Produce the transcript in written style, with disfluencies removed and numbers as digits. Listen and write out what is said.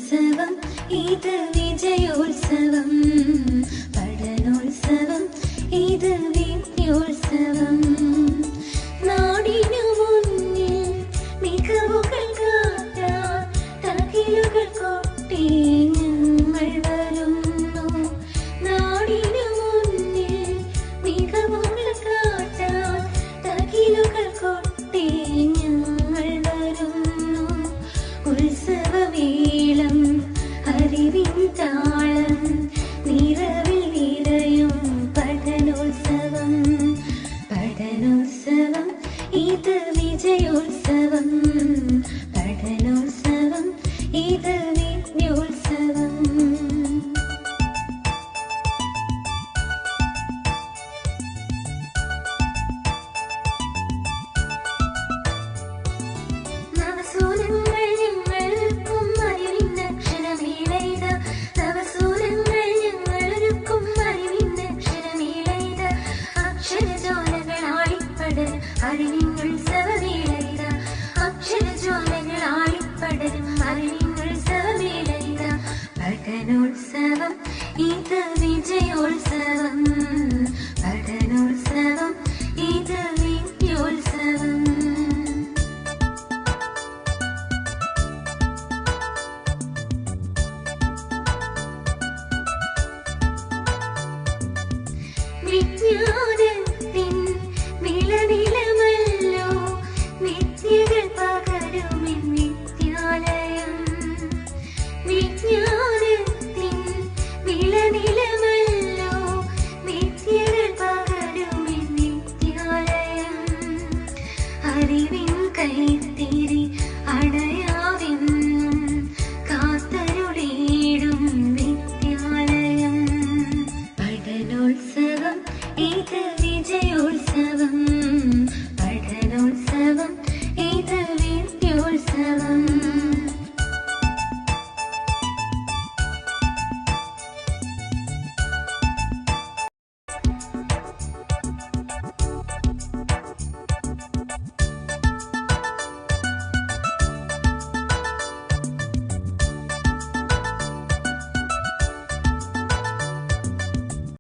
ഉത്സവം ഇത് വിജയോത്സവം, പഠനോത്സവം ഇത് വിദ്യോത്സവം. നാടിനു മുന്നിൽ മികവുകൾ കാട്ടാൻ തകിലുകൾ കൊട്ടി ഞങ്ങൾ വരുന്നു. നാടിനു മുന്നിൽ മികവുകൾ കാട്ടാൻ തകിലുകൾ കൊട്ടി ഞങ്ങൾ വരുന്നു. ഉത്സവമേളം അറിവിൻ താളം നിറവിൽ നിറയും പഠനോത്സവം, പഠനോത്സവം ഇത് വിജയോത്സവം, പഠനോത്സവം ഇത് വിദ്യോത്സവം. നവസൂരങ്ങൾ ഞങ്ങൾക്കും അറിവിന്നക്ഷരമേളയിത, നവസൂരങ്ങൾ ഞങ്ങളൊരുക്കും അറിവിന്നക്ഷരമേളയിത. അക്ഷരജ്വാലകളാളിപ്പടരും അറിവിന്നുത്സവമേളയിത, അക്ഷരജ്വാലകളാളിപ്പടരും അറിവിന്നുത്സവമേളയിത. പഠനോത്സവം ഇത് വിജയോത്സവം.